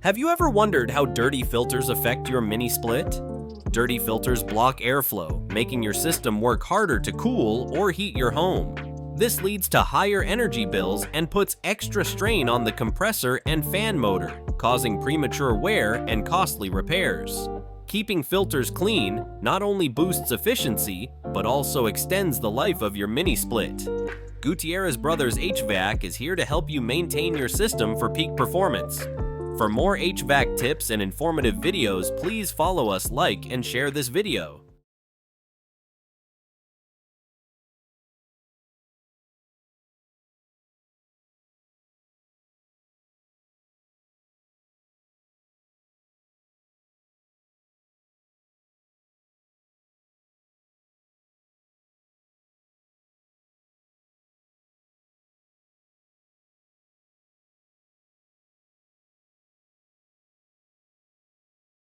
Have you ever wondered how dirty filters affect your mini split? Dirty filters block airflow, making your system work harder to cool or heat your home. This leads to higher energy bills and puts extra strain on the compressor and fan motor, causing premature wear and costly repairs. Keeping filters clean not only boosts efficiency, but also extends the life of your mini split. Gutierrez Brothers HVAC is here to help you maintain your system for peak performance. For more HVAC tips and informative videos, please follow us, like, and share this video.